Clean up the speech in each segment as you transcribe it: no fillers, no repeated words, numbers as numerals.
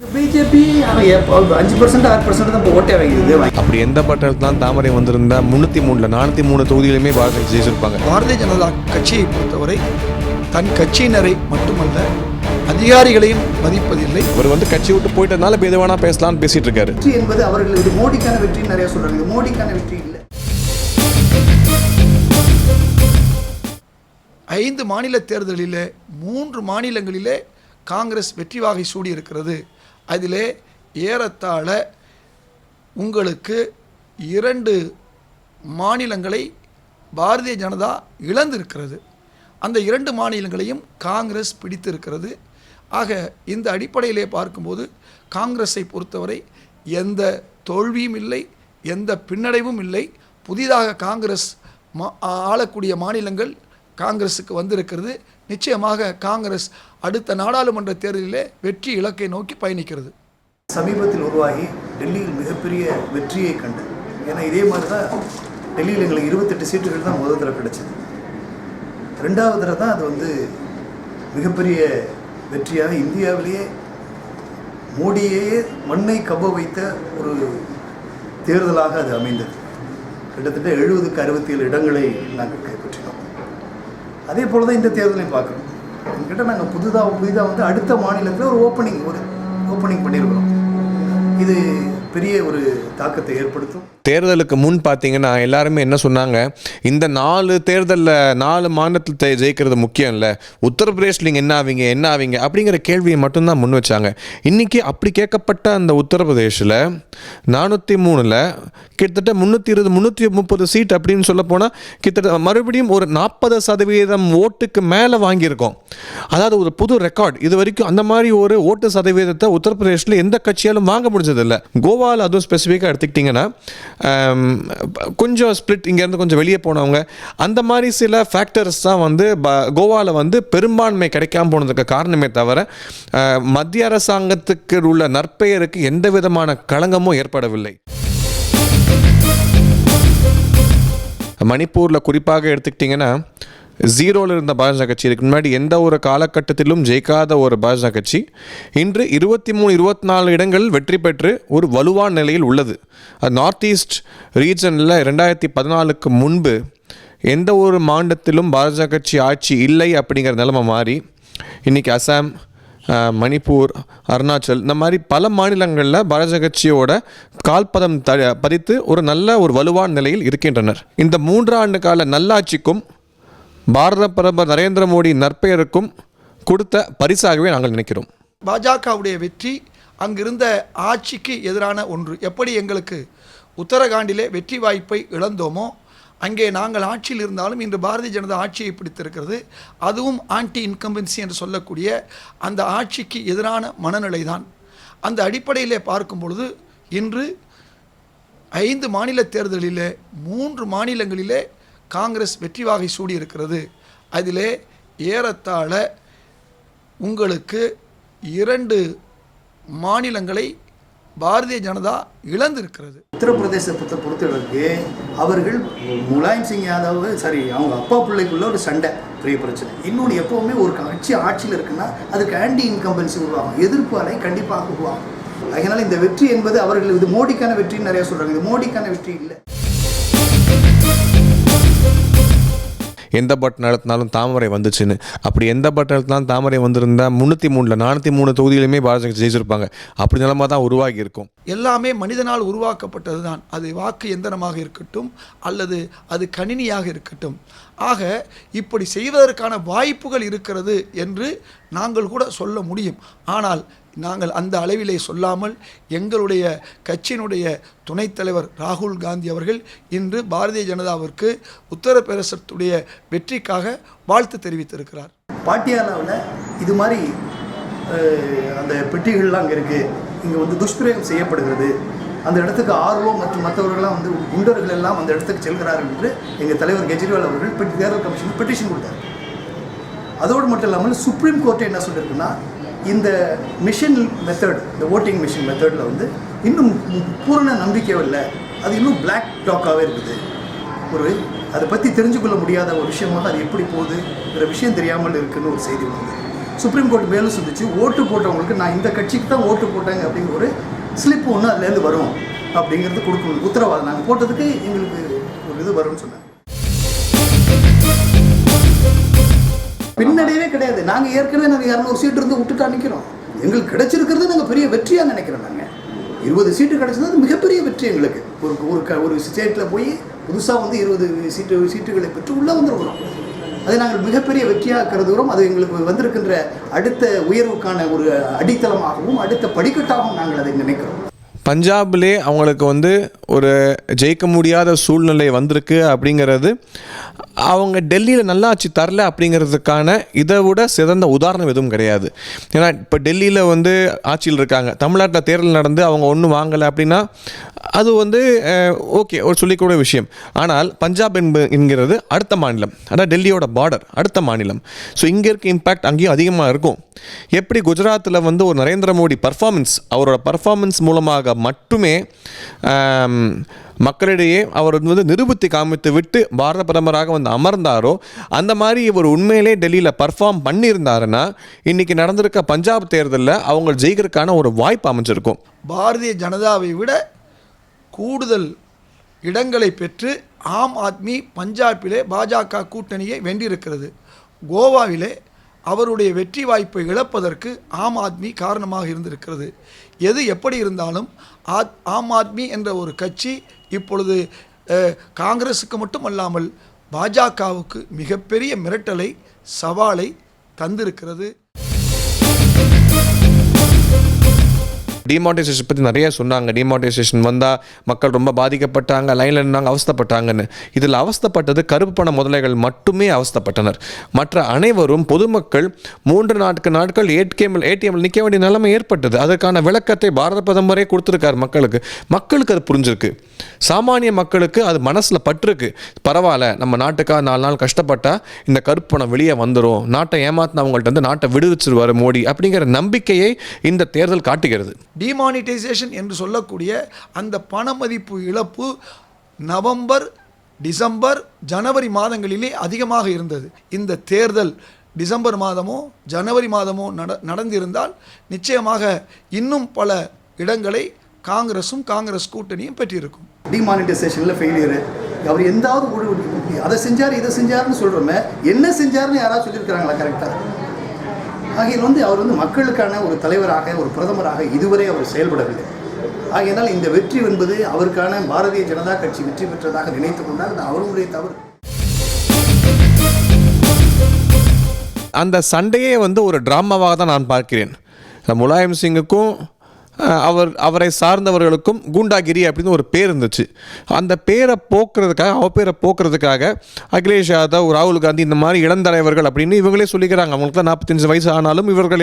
BJP 5% 6% தான் ஓட்டே வாங்கிடுது. அப்படி எந்த பட்டத்தில் தான் தாமரை வந்திருந்தா 303 403 தொகுதியிலுமே பாரதிய ஜெயிச்சிருப்பாங்க. பாரதிய ஜனதா கட்சியை பொறுத்தவரை தன் கட்சியினரை மட்டுமல்ல அதிகாரிகளையும் மதிப்பதில்லை. இவர் கட்சி விட்டு போயிட்டதுனால எது வேணா பேசலாம்னு பேசிட்டு இருக்காரு. வெற்றி என்பது அவர்கள் இது மோடிக்கான வெற்றி நிறைய சொல்றாங்க. இது மோடிக்கான வெற்றி இல்லை. 5 மாநில தேர்தலிலே 3 மாநிலங்களிலே காங்கிரஸ் வெற்றி வாகை சூடியிருக்கிறது. அதிலே ஏறத்தாழ உங்களுக்கு 2 மாநிலங்களை பாரதிய ஜனதா இழந்திருக்கிறது. அந்த 2 மாநிலங்களையும் காங்கிரஸ் பிடித்திருக்கிறது. ஆக இந்த அடிப்படையிலே பார்க்கும்போது காங்கிரஸை பொறுத்தவரை எந்த தோல்வியும் இல்லை, எந்த பின்னடைவும் இல்லை. புதிதாக காங்கிரஸ் ஆளக்கூடிய மாநிலங்கள் காங்கிரஸுக்கு வந்திருக்கிறது. நிச்சயமாக காங்கிரஸ் அடுத்த நாடாளுமன்ற தேர்தலிலே வெற்றி இலக்கை நோக்கி பயணிக்கிறது. சமீபத்தில் உருவாகி டெல்லியில் மிகப்பெரிய வெற்றியை கண்டு, ஏன்னா இதே மாதிரி தான் டெல்லியில் எங்களுக்கு 28 சீட்டுகள் தான் முதல் தடவை கிடைச்சது. 2வது தடவை தான் அது மிகப்பெரிய வெற்றியாக இந்தியாவிலேயே மோடியையே மண்ணை கவ்வ வைத்த ஒரு தேர்தலாக அது அமைந்தது. கிட்டத்தட்ட 70க்கு 67 இடங்களை நாங்கள் கைப்பற்றினோம். அதே போல் தான் இந்த தேர்தலையும் பார்க்குறோம். என்கிட்ட நாங்கள் புதிதாக அடுத்த மாநிலத்தில் ஒரு ஓப்பனிங் பண்ணியிருக்கிறோம். இது பெரிய ஒரு தாக்கத்தை ஏற்படுத்தும். தேர்தலுக்கு முன் பார்த்தீங்கன்னா எல்லாருமே என்ன சொன்னாங்க, இந்த 4 தேர்தலில் 4 மாநிலத்தில் ஜெயிக்கிறது முக்கியம் இல்லை, உத்தரப்பிரதேசில் நீங்கள் என்ன ஆவீங்க அப்படிங்கிற கேள்வியை மட்டும்தான் முன் வச்சாங்க. இன்றைக்கி அப்படி கேட்கப்பட்ட அந்த உத்தரப்பிரதேசில் 403 கிட்டத்தட்ட 320 330 சீட் அப்படின்னு சொல்ல போனால் கிட்டத்தட்ட மறுபடியும் ஒரு 40% ஓட்டுக்கு மேலே வாங்கியிருக்கோம். அதாவது ஒரு புது ரெக்கார்ட். இது வரைக்கும் அந்த மாதிரி ஒரு ஓட்டு சதவீதத்தை உத்தரப்பிரதேசில் எந்த கட்சியாலும் வாங்க முடிஞ்சதில்லை. கோவாவில் அதுவும் ஸ்பெசிஃபிக்காக எடுத்துக்கிட்டிங்கன்னா கொஞ்சம் ஸ்பிளிட், இங்கேருந்து கொஞ்சம் வெளியே போனவங்க, அந்த மாதிரி சில ஃபேக்டர்ஸ் தான் கோவாவில் பெரும்பான்மை கிடைக்காம போனதுக்கு காரணமே தவிர மத்திய அரசாங்கத்துக்கு உள்ள நற்பெயருக்கு எந்த விதமான களங்கமும் ஏற்படவில்லை. மணிப்பூரில் குறிப்பாக எடுத்துக்கிட்டிங்கன்னா 0ல் இருந்த பாஜக கட்சி, இதுக்கு முன்னாடி எந்த ஒரு காலகட்டத்திலும் ஜெயிக்காத ஒரு பாஜக கட்சி இன்று 23 24 இடங்கள் வெற்றி பெற்று ஒரு வலுவான நிலையில் உள்ளது. அது நார்த் ஈஸ்ட் ரீஜனில் 2014க்கு முன்பு எந்த ஒரு மாநிலத்திலும் பாஜக கட்சி ஆட்சி இல்லை அப்படிங்கிற நிலைமை மாறி இன்றைக்கி அசாம், மணிப்பூர், அருணாச்சல், இந்த மாதிரி பல மாநிலங்களில் பாஜக கட்சியோட கால்பதம் பதித்து ஒரு நல்ல ஒரு வலுவான நிலையில் இருக்கின்றனர். இந்த 3 ஆண்டு கால நல்லாட்சிக்கும் பாரத பிரதமர் நரேந்திர மோடி நற்பெயருக்கும் கொடுத்த பரிசாகவே நாங்கள் நினைக்கிறோம். பாஜகவுடைய வெற்றி அங்கிருந்த ஆட்சிக்கு எதிரான ஒன்று. எப்படி எங்களுக்கு உத்தரகாண்டிலே வெற்றி வாய்ப்பை இழந்தோமோ, அங்கே நாங்கள் ஆட்சியில் இருந்தாலும் இன்று பாரதிய ஜனதா ஆட்சியை பிடித்திருக்கிறது. அதுவும் ஆன்டி இன்கம்பன்சி என்று சொல்லக்கூடிய அந்த ஆட்சிக்கு எதிரான மனநிலை தான். அந்த அடிப்படையிலே பார்க்கும் பொழுது இன்று 5 மாநில தேர்தலிலே 3 மாநிலங்களிலே காங்கிரஸ் வெற்றி வாகை சூடியிருக்கிறது. அதிலே ஏறத்தாழ உங்களுக்கு 2 மாநிலங்களை பாரதிய ஜனதா இழந்திருக்கிறது. உத்தரப்பிரதேசத்தை பொறுத்தவரைக்கு அவர்கள் முலாயம் சிங் யாதவ் அவங்க அப்பா பிள்ளைக்குள்ள ஒரு சண்டை, பெரிய பிரச்சனை. இன்னொன்று, எப்போவுமே ஒரு கட்சி ஆட்சியில் இருக்குன்னா அதுக்கு ஆன்டி இன்கம்பன்சி உருவாகும், எதிர்ப்பு அலை கண்டிப்பாக உருவாகும். அதனால் இந்த வெற்றி என்பது அவர்கள் இது மோடிக்கான வெற்றின்னு நிறைய சொல்கிறாங்க. இது மோடிக்கான வெற்றி இல்லை. எந்த பட்டன் அழுத்தினாலும் தாமரை வந்துச்சுன்னு, அப்படி எந்த பட்டன் அழுத்தினாலும் தாமரை வந்திருந்தால் 303 403 தொகுதியிலுமே பாரதிய ஜெயிச்சிருப்பாங்க. அப்படி நிலைமை தான் உருவாகி இருக்கும். எல்லாமே மனிதனால் உருவாக்கப்பட்டது தான். அது வாக்கு எந்திரமாக இருக்கட்டும் அல்லது அது கணினியாக இருக்கட்டும். ஆக இப்படி செய்வதற்கான வாய்ப்புகள் இருக்கிறது என்று நாங்கள் கூட சொல்ல முடியும். ஆனால் நாங்கள் அந்த அளவிலே சொல்லாமல் எங்களுடைய கட்சியினுடைய துணைத் தலைவர் ராகுல் காந்தி அவர்கள் இன்று பாரதிய ஜனதாவிற்கு உத்தரப்பிரதேசத்துடைய வெற்றிக்காக வாழ்த்து தெரிவித்திருக்கிறார். பாட்டியாலாவில் இது மாதிரி அந்த பெட்டிகள்லாம் அங்கே இருக்குது, இங்கே துஷ்பிரயோகம் செய்யப்படுகிறது, அந்த இடத்துக்கு ஆர்வம் மற்றும் மற்றவர்கள்லாம் குண்டர்கள் எல்லாம் அந்த இடத்துக்கு செல்கிறார்கள் என்று எங்கள் தலைவர் கெஜ்ரிவால் அவர்கள் தேர்தல் கமிஷனுக்கு பெட்டிஷன் கொடுத்தார். அதோடு மட்டும் இல்லாமல் சுப்ரீம் கோர்ட்டு என்ன சொல்லியிருக்குன்னா, இந்த மிஷின் மெத்தட், இந்த ஓட்டிங் மிஷின் மெத்தடில் இன்னும் பூரண நம்பிக்கை இல்லை, அது இன்னும் பிளாக் டாக்காகவே இருக்குது. அதை பற்றி தெரிஞ்சுக்கொள்ள முடியாத ஒரு விஷயமாக அது எப்படி போகுதுங்கிற விஷயம் தெரியாமல் இருக்குன்னு ஒரு செய்தி வருது. சுப்ரீம் கோர்ட் மேலும் சொல்லிச்சு, ஓட்டு போட்டவங்களுக்கு நான் இந்த கட்சிக்கு தான் ஓட்டு போட்டேங்க அப்படிங்கிற ஒரு ஸ்லிப் ஒன்று அதுலேருந்து வரும் அப்படிங்கிறது கொடுக்கணும் உத்தரவாதம். நாங்கள் போட்டதுக்கு எங்களுக்கு ஒரு இது வரும்னு சொன்னாங்க. பின்னடையவே கிடையாது. நாங்கள் ஏற்கனவே 200 சீட்டு இருந்து விட்டுட்டா நிற்கிறோம். எங்களுக்கு கிடைச்சிருக்கிறது நாங்கள் பெரிய வெற்றியாக நினைக்கிறோம். நாங்கள் 20 சீட்டு கிடைச்சது மிகப்பெரிய வெற்றி எங்களுக்கு. ஒரு ஸ்டேட்டில் போய் புதுசாக வந்து 20 சீட்டுகளை பெற்று உள்ளே வந்துருக்கிறோம். அதை நாங்கள் மிகப்பெரிய வெற்றியாக கருதுகிறோம். அது எங்களுக்கு வந்திருக்கின்ற அடுத்த உயர்வுக்கான ஒரு அடித்தளமாகவும் அடுத்த படிக்கட்டாகவும் நாங்கள் அதை நினைக்கிறோம். பஞ்சாபிலே அவங்களுக்கு வந்து ஒரு ஜெயிக்க முடியாத சூழ்நிலை வந்திருக்கு அப்படிங்கிறது அவங்க டெல்லியில் நல்லாட்சி தரல அப்படிங்கிறதுக்கான இதை விட சிறந்த உதாரணம் எதுவும் கிடையாது. ஏன்னா இப்போ டெல்லியில் வந்து ஆட்சியில் இருக்காங்க, தமிழ்நாட்டில் தேர்தல் நடந்து அவங்க ஒன்றும் வாங்கலை அப்படின்னா அது வந்து ஓகே ஒரு சொல்லிக்கூட விஷயம். ஆனால் பஞ்சாப் என்கிறது அடுத்த மாநிலம், அதாவது டெல்லியோட பார்டர் அடுத்த மாநிலம். ஸோ இங்கே இருக்க இம்பேக்ட் அங்கேயும் அதிகமாக இருக்கும். எப்படி குஜராத்தில் வந்து ஒரு நரேந்திர மோடி அவரோட பர்ஃபார்மன்ஸ் மூலமாக மட்டுமே மக்களிடையே அவர் வந்து நிரூபித்து காமித்து விட்டு பாரத பிரதமராக வந்து அமர்ந்தாரோ, அந்த மாதிரி இவர் உண்மையிலே டெல்லியில் பர்ஃபார்ம் பண்ணியிருந்தாருன்னா இன்றைக்கி நடந்திருக்க பஞ்சாப் தேர்தலில் அவங்க ஜெயிக்கிறதுக்கான ஒரு வாய்ப்பு அமைஞ்சிருக்கும். பாரதிய ஜனதாவை விட கூடுதல் இடங்களை பெற்று ஆம் ஆத்மி பஞ்சாபிலே பாஜக கூட்டணியை வென்றிருக்கிறது. கோவாவிலே அவருடைய வெற்றி வாய்ப்பை இழப்பதற்கு ஆம் ஆத்மி காரணமாக இருந்திருக்கிறது. எது எப்படி இருந்தாலும் ஆம் ஆத்மி என்ற ஒரு கட்சி இப்பொழுது காங்கிரஸுக்கு மட்டுமல்லாமல் பாஜகவுக்கு மிகப்பெரிய மிரட்டலை சவாலை தந்திருக்கிறது. டிமானிட்டைசேஷன் பற்றி நிறைய சொன்னாங்க. டிமானிட்டைசேஷன் வந்தால் மக்கள் ரொம்ப பாதிக்கப்பட்டாங்க, லைனில் நின்னாங்க, அவஸ்தப்பட்டாங்கன்னு. இதில் அவஸ்தப்பட்டது கருப்பு பண முதலைகள் மட்டுமே அவஸ்தப்பட்டனர். மற்ற அனைவரும் பொதுமக்கள் 3-4 நாட்கள் ஏடிஎம்மில் நிற்க வேண்டிய நிலைமை ஏற்பட்டது. அதற்கான விளக்கத்தை பாரத பிரதமரே கொடுத்துருக்கார் மக்களுக்கு அது புரிஞ்சிருக்கு. சாமானிய மக்களுக்கு அது மனசில் பட்டிருக்கு. பரவாயில்ல, நம்ம நாட்டுக்காக 4 நாள் கஷ்டப்பட்டால் இந்த கருப்பு பணம் வெளியே வந்துடும், நாட்டை ஏமாத்தினவங்கள்ட்ட வந்து நாட்டை விடுவிச்சிருவார் மோடி அப்படிங்கிற நம்பிக்கையை இந்த தேர்தல் காட்டுகிறது. டிமானிட்டைசேஷன் என்று சொல்லக்கூடிய அந்த பண மதிப்பு இழப்பு நவம்பர், டிசம்பர், ஜனவரி மாதங்களிலே அதிகமாக இருந்தது. இந்த தேர்தல் டிசம்பர் மாதமோ ஜனவரி மாதமோ நடந்திருந்தால் நிச்சயமாக இன்னும் பல இடங்களை காங்கிரஸும் காங்கிரஸ் கூட்டணியும் பெற்றிருக்கும். டிமானிட்டைசேஷனில் ஃபெயிலியரு, அவர் எந்தாவது அதை செஞ்சார் இதை செஞ்சார்னு சொல்கிறோமே, என்ன செஞ்சார்னு யாராவது சொல்லியிருக்கிறாங்களா கரெக்டாக? ஆகையில் வந்து அவர் வந்து மக்களுக்கான ஒரு தலைவராக ஒரு பிரதமராக இதுவரை அவர் செயல்படவில்லை. ஆகையினால் இந்த வெற்றி என்பது அவருக்கான பாரதிய ஜனதா கட்சி வெற்றி பெற்றதாக நினைத்து கொண்டால் அது அவருடைய தவறு. அந்த சண்டையே வந்து ஒரு டிராமாவாக தான் நான் பார்க்கிறேன். முலாயம் சிங்குக்கும் அவரை சார்ந்தவர்களுக்கும் கூண்டாகிரி அப்படின்னு ஒரு பேர் இருந்துச்சு. அந்த பேரை போக்குறதுக்காக அகிலேஷ் யாதவ், ராகுல் காந்தி இந்த மாதிரி இளந்தலைவர்கள் அப்படின்னு இவங்களே சொல்லிக்கிறாங்க. அவங்களுக்கு தான் 45 வயசு ஆனாலும் இவர்கள்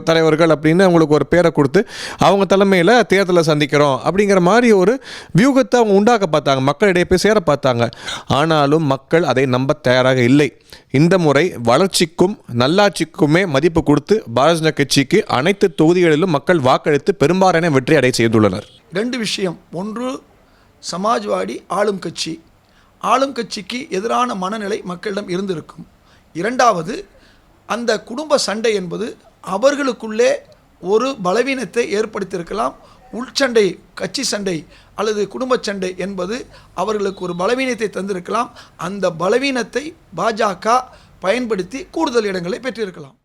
தலைவர்கள் அப்படின்னு அவங்களுக்கு ஒரு பேரை கொடுத்து அவங்க தலைமையில் தேர்தலை சந்திக்கிறோம் அப்படிங்கிற மாதிரி ஒரு வியூகத்தை அவங்க உண்டாக்க பார்த்தாங்க, மக்களிடையே போய் சேர பார்த்தாங்க. ஆனாலும் மக்கள் அதை நம்ப தயாராக இல்லை. இந்த முறை வளர்ச்சிக்கும் நல்லாட்சிக்குமே மதிப்பு கொடுத்து பாரதிய ஜனதா கட்சிக்கு அனைத்து தொகுதிகளிலும் மக்கள் வாக்களித்து பெரும்பாலான வெற்றி அடைய செய்துள்ளனர். 2 விஷயம். ஒன்று, சமாஜ்வாடி ஆளும் கட்சிக்கு எதிரான மனநிலை மக்களிடம் இருந்திருக்கும். 2வது, அந்த குடும்ப சண்டை என்பது அவர்களுக்குள்ளே ஒரு பலவீனத்தை ஏற்படுத்தியிருக்கலாம். உள்சண்டை, கட்சி சண்டை அல்லது குடும்ப சண்டை என்பது அவர்களுக்கு ஒரு பலவீனத்தை தந்திருக்கலாம். அந்த பலவீனத்தை பாஜக பயன்படுத்தி கூடுதல் இடங்களை பெற்றிருக்கலாம்.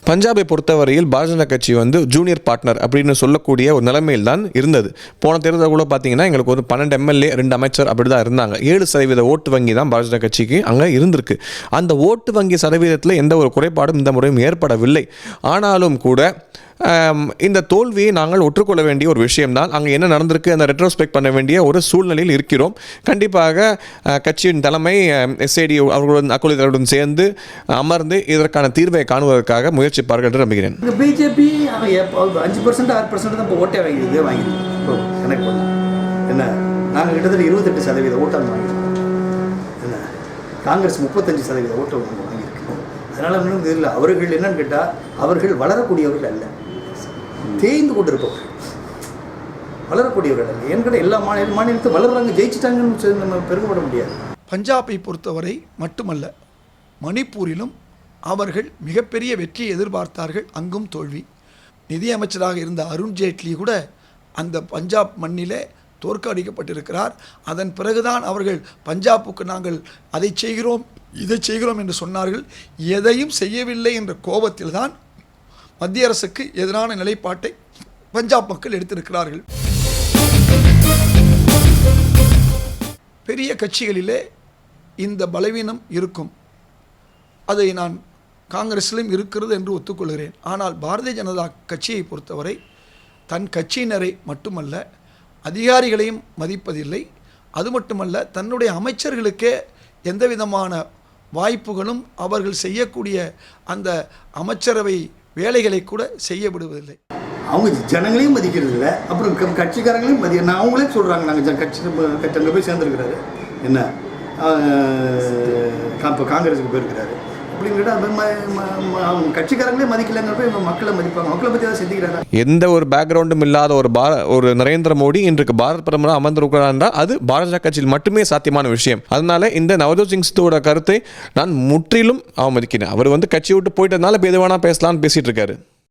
பஞ்சாபை பொறுத்தவரையில் பாரதிய ஜனதா கட்சி வந்து ஜூனியர் பார்ட்னர் அப்படின்னு சொல்லக்கூடிய ஒரு நிலைமையில் தான் இருந்தது. போன தேர்தல் கூட பார்த்தீங்கன்னா எங்களுக்கு ஒரு 12 எம்எல்ஏ 2 அமைச்சர் அப்படி தான் இருந்தாங்க. 7% ஓட்டு வங்கி தான் பாரதிய ஜனதா கட்சிக்கு அங்கே இருந்திருக்கு. அந்த ஓட்டு வங்கி சதவீதத்தில் எந்த ஒரு குறைபாடும் இந்த முறையும் ஏற்படவில்லை. ஆனாலும் கூட இந்த தோல்வியை நாங்கள் ஒற்றுக்கொள்ள வேண்டிய ஒரு விஷயம்தான். அங்கே என்ன நடந்திருக்கு அந்த ரெட்ரோஸ்பெக்ட் பண்ண வேண்டிய ஒரு சூழ்நிலையில் இருக்கிறோம். கண்டிப்பாக கட்சியின் தலைமை எஸ்ஏடி அவர்களுடன் அக்குழுடன் சேர்ந்து அமர்ந்து இதற்கான தீர்வை காணுவதற்காக முயற்சிப்பார்கள் என்று நம்புகிறேன். பிஜேபி 5% 6% தான் இப்போ ஓட்டே வாங்கியிருக்கு. கனெக்ட் பண்ண என்ன, நாங்கள் கிட்டத்தட்ட 28% ஓட்டாக வாங்கியிருக்கோம். என்ன, காங்கிரஸ் 35% ஓட்டை வாங்கியிருக்கு. அதனால் இன்னும் தெரியல. அவர்கள் என்னன்னு கேட்டால் அவர்கள் வளரக்கூடியவர்கள் அல்ல, தேய்ந்து கொண்டிருப்பவர்கள். வளரக்கூடியவர்கள் அல்ல. என்கிட்ட எல்லா மாநிலத்தை வளர்றாங்க, ஜெயிச்சிட்டாங்கன்னு நம்ம பெருமைப்பட முடியாது. பஞ்சாபை பொறுத்தவரை மட்டுமல்ல, மணிப்பூரிலும் அவர்கள் மிகப்பெரிய வெற்றியை எதிர்பார்த்தார்கள், அங்கும் தோல்வி. நிதியமைச்சராக இருந்த அருண்ஜேட்லி கூட அந்த பஞ்சாப் மண்ணிலே தோற்கடிக்கப்பட்டிருக்கிறார். அதன் பிறகுதான் அவர்கள் பஞ்சாபுக்கு நாங்கள் அதை செய்கிறோம் இதை செய்கிறோம் என்று சொன்னார்கள். எதையும் செய்யவில்லை என்ற கோபத்தில் தான் மத்திய அரசுக்கு எதிரான நிலைப்பாட்டை பஞ்சாப் மக்கள் எடுத்திருக்கிறார்கள். பெரிய கட்சிகளிலே இந்த பலவீனம் இருக்கும், அதை நான் காங்கிரஸிலும் இருக்கிறது என்று ஒத்துக்கொள்கிறேன். ஆனால் பாரதிய ஜனதா கட்சியை பொறுத்தவரை தன் கட்சியினரை மட்டுமல்ல அதிகாரிகளையும் மதிப்பதில்லை. அது மட்டுமல்ல, தன்னுடைய அமைச்சர்களுக்கே எந்த விதமான வாய்ப்புகளும் அவர்கள் செய்யக்கூடிய அந்த அமைச்சரவை வேலைகளை கூட செய்ய விடுவதில்லை. அவங்க ஜனங்களையும் மதிக்கிறது இல்லை, அப்புறம் கட்சிக்காரங்களையும் நான் அவங்களே சொல்கிறாங்க, நாங்கள் கட்சி அங்கே போய் சேர்ந்துருக்கிறாரு, என்ன இப்போ காங்கிரஸுக்கு போயிருக்கிறாரு அப்படிங்கிட்ட அவங்க கட்சிக்காரங்களே மதிக்கலைங்கிறப்ப இவங்க மக்களை மதிப்பாங்க. மக்களை பற்றி தான் சிந்திக்கிறாங்க. எந்த ஒரு பேக்ரவுண்டும் இல்லாத ஒரு நரேந்திர மோடி இன்றைக்கு பாரத பிரதமராக அமர்ந்திருக்கிறார் என்றால் அது பாரதிய கட்சியில் மட்டுமே சாத்தியமான விஷயம். அதனால இந்த நவஜோத் சிங் சித்தோட கருத்தை நான் முற்றிலும் அவமதிக்கிறேன். அவர் கட்சியை விட்டு போயிட்டதுனால இப்போ எது வேணா பேசலாம்னு பேசிட்டு இருக்காரு.